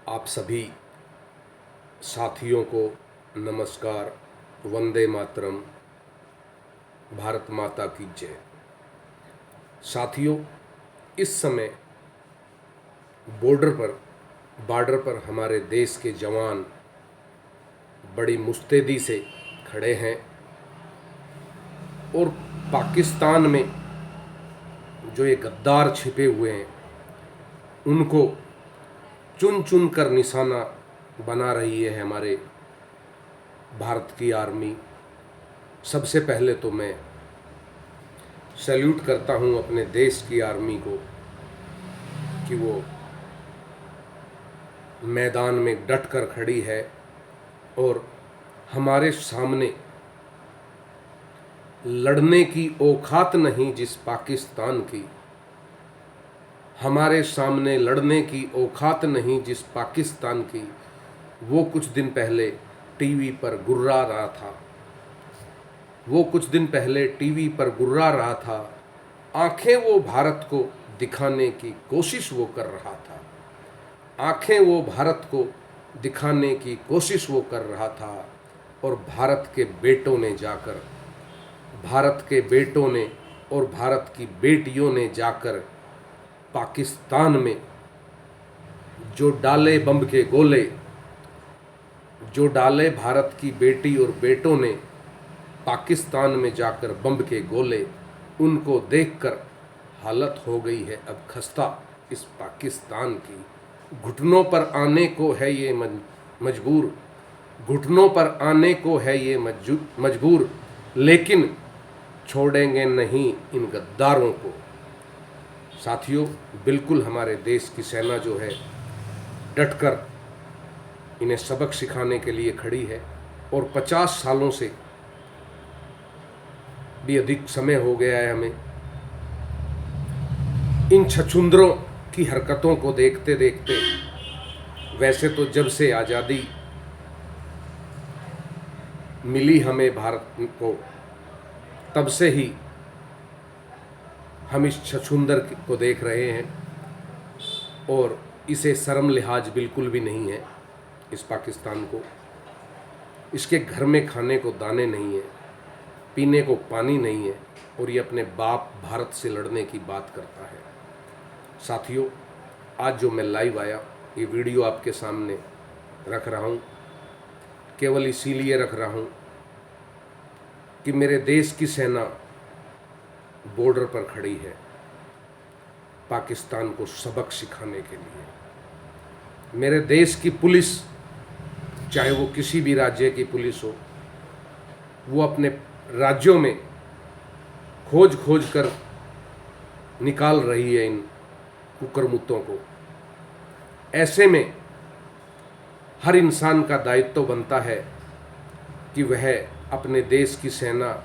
आप सभी साथियों को नमस्कार। वंदे मातरम। भारत माता की जय। साथियों, इस समय बॉर्डर पर हमारे देश के जवान बड़ी मुस्तैदी से खड़े हैं और पाकिस्तान में जो ये गद्दार छिपे हुए हैं उनको चुन चुन कर निशाना बना रही है हमारे भारत की आर्मी। सबसे पहले तो मैं सैल्यूट करता हूं अपने देश की आर्मी को कि वो मैदान में डट कर खड़ी है और हमारे सामने लड़ने की औकात नहीं जिस पाकिस्तान की, हमारे सामने लड़ने की औकात नहीं जिस पाकिस्तान की, वो कुछ दिन पहले टीवी पर गुर्रा रहा था। आंखें वो भारत को दिखाने की कोशिश वो कर रहा था। और भारत के बेटों ने और भारत की बेटियों ने जाकर पाकिस्तान में जो डाले बम के गोले, जो डाले भारत की बेटी और बेटों ने पाकिस्तान में जाकर बम के गोले, उनको देखकर हालत हो गई है अब खस्ता इस पाकिस्तान की। घुटनों पर आने को है ये मजबूर, लेकिन छोड़ेंगे नहीं इन गद्दारों को। साथियों, बिल्कुल हमारे देश की सेना जो है डटकर इन्हें सबक सिखाने के लिए खड़ी है और 50 सालों से भी अधिक समय हो गया है हमें इन छछूंदरों की हरकतों को देखते देखते। वैसे तो जब से आज़ादी मिली हमें भारत को, तब से ही हम इस छछूंदर को देख रहे हैं और इसे शर्म लिहाज बिल्कुल भी नहीं है। इस पाकिस्तान को, इसके घर में खाने को दाने नहीं है, पीने को पानी नहीं है और ये अपने बाप भारत से लड़ने की बात करता है। साथियों, आज जो मैं लाइव आया, ये वीडियो आपके सामने रख रहा हूँ, केवल इसीलिए रख रहा हूँ कि मेरे देश की सेना बॉर्डर पर खड़ी है पाकिस्तान को सबक सिखाने के लिए। मेरे देश की पुलिस, चाहे वो किसी भी राज्य की पुलिस हो, वो अपने राज्यों में खोज कर निकाल रही है इन कुकरमुत्तों को। ऐसे में हर इंसान का दायित्व बनता है कि वह अपने देश की सेना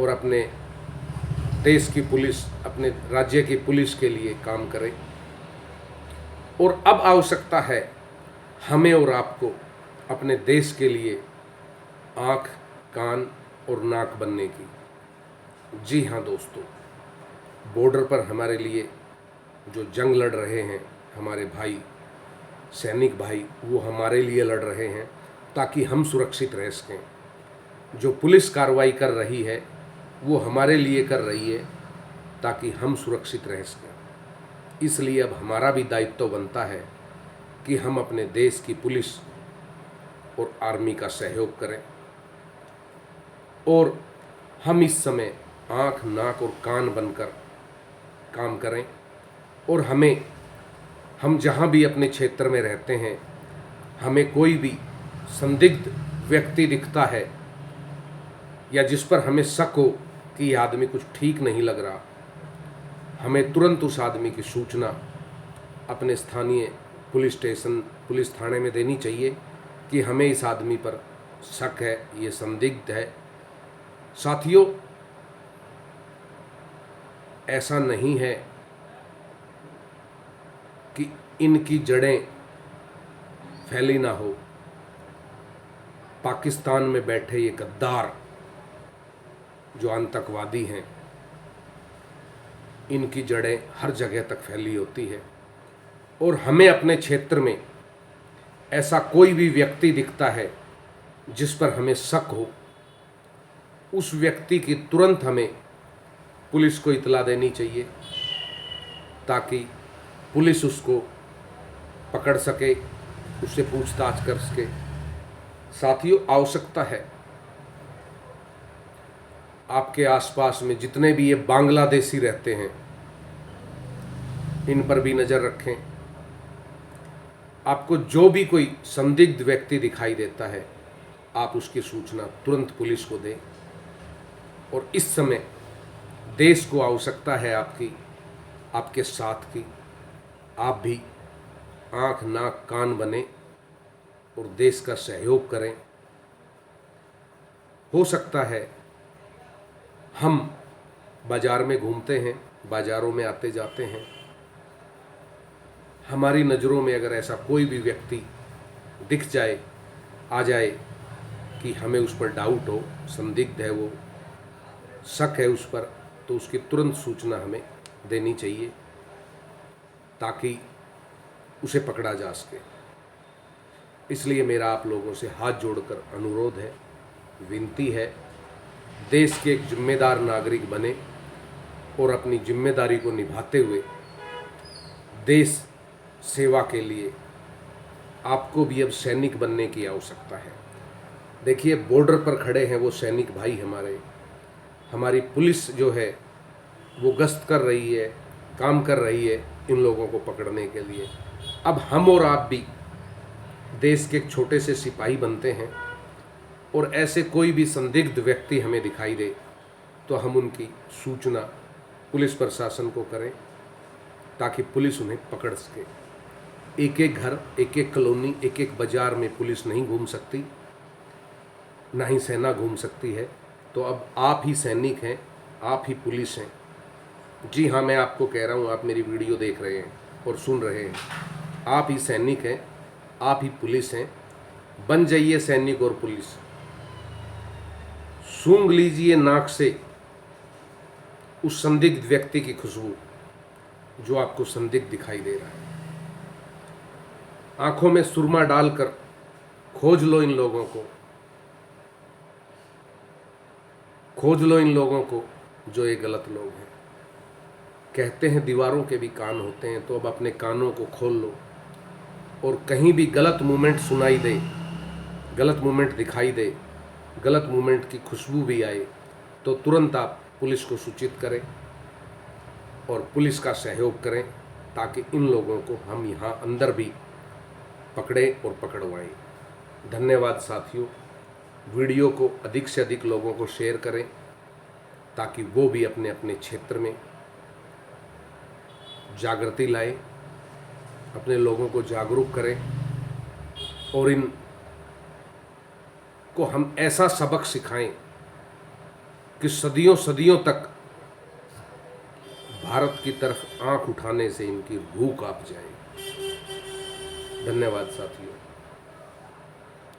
और अपने देश की पुलिस, अपने राज्य की पुलिस के लिए काम करे। और अब आवश्यकता है हमें और आपको अपने देश के लिए आँख, कान और नाक बनने की। जी हाँ दोस्तों, बॉर्डर पर हमारे लिए जो जंग लड़ रहे हैं हमारे भाई, सैनिक भाई, वो हमारे लिए लड़ रहे हैं ताकि हम सुरक्षित रह सकें। जो पुलिस कार्रवाई कर रही है वो हमारे लिए कर रही है ताकि हम सुरक्षित रह सकें। इसलिए अब हमारा भी दायित्व बनता है कि हम अपने देश की पुलिस और आर्मी का सहयोग करें और हम इस समय आँख, नाक और कान बनकर काम करें। और हम जहाँ भी अपने क्षेत्र में रहते हैं, हमें कोई भी संदिग्ध व्यक्ति दिखता है या जिस पर हमें शक हो कि यह आदमी कुछ ठीक नहीं लग रहा, हमें तुरंत उस आदमी की सूचना अपने स्थानीय पुलिस स्टेशन, पुलिस थाने में देनी चाहिए कि हमें इस आदमी पर शक है, ये संदिग्ध है। साथियों, ऐसा नहीं है कि इनकी जड़ें फैली ना हो। पाकिस्तान में बैठे ये गद्दार जो आतंकवादी हैं, इनकी जड़ें हर जगह तक फैली होती है और हमें अपने क्षेत्र में ऐसा कोई भी व्यक्ति दिखता है जिस पर हमें शक हो, उस व्यक्ति की तुरंत हमें पुलिस को इतला देनी चाहिए ताकि पुलिस उसको पकड़ सके, उससे पूछताछ कर सके। साथियों, आवश्यकता है आपके आसपास में जितने भी ये बांग्लादेशी रहते हैं, इन पर भी नज़र रखें। आपको जो भी कोई संदिग्ध व्यक्ति दिखाई देता है, आप उसकी सूचना तुरंत पुलिस को दें। और इस समय देश को आवश्यकता है आपके साथ की। आप भी आँख नाक कान बने और देश का सहयोग करें। हो सकता है हम बाज़ार में घूमते हैं, बाज़ारों में आते जाते हैं, हमारी नज़रों में अगर ऐसा कोई भी व्यक्ति दिख जाए, आ जाए कि हमें उस पर डाउट हो, संदिग्ध है, वो शक है उस पर, तो उसकी तुरंत सूचना हमें देनी चाहिए ताकि उसे पकड़ा जा सके। इसलिए मेरा आप लोगों से हाथ जोड़कर अनुरोध है, विनती है, देश के एक जिम्मेदार नागरिक बने और अपनी जिम्मेदारी को निभाते हुए देश सेवा के लिए आपको भी अब सैनिक बनने की आवश्यकता है। देखिए, बॉर्डर पर खड़े हैं वो सैनिक भाई हमारी पुलिस जो है वो गश्त कर रही है, काम कर रही है इन लोगों को पकड़ने के लिए। अब हम और आप भी देश के एक छोटे से सिपाही बनते हैं और ऐसे कोई भी संदिग्ध व्यक्ति हमें दिखाई दे तो हम उनकी सूचना पुलिस प्रशासन को करें ताकि पुलिस उन्हें पकड़ सके। एक एक घर, एक एक कॉलोनी, एक एक बाज़ार में पुलिस नहीं घूम सकती, ना ही सेना घूम सकती है। तो अब आप ही सैनिक हैं, आप ही पुलिस हैं। जी हाँ, मैं आपको कह रहा हूँ, आप मेरी वीडियो देख रहे हैं और सुन रहे हैं, आप ही सैनिक हैं, आप ही पुलिस हैं। बन जाइए सैनिक और पुलिस। सूंघ लीजिए नाक से उस संदिग्ध व्यक्ति की खुशबू जो आपको संदिग्ध दिखाई दे रहा है। आंखों में सुरमा डालकर खोज लो इन लोगों को, खोज लो इन लोगों को जो ये गलत लोग हैं। कहते हैं दीवारों के भी कान होते हैं, तो अब अपने कानों को खोल लो और कहीं भी गलत मूवमेंट सुनाई दे, गलत मूवमेंट दिखाई दे, गलत मूवमेंट की खुशबू भी आए तो तुरंत आप पुलिस को सूचित करें और पुलिस का सहयोग करें ताकि इन लोगों को हम यहाँ अंदर भी पकड़ें और पकड़वाएं। धन्यवाद साथियों। वीडियो को अधिक से अधिक लोगों को शेयर करें ताकि वो भी अपने अपने क्षेत्र में जागृति लाएं, अपने लोगों को जागरूक करें और इन को हम ऐसा सबक सिखाएं कि सदियों सदियों तक भारत की तरफ आंख उठाने से इनकी भूख कांप जाए। धन्यवाद साथियों।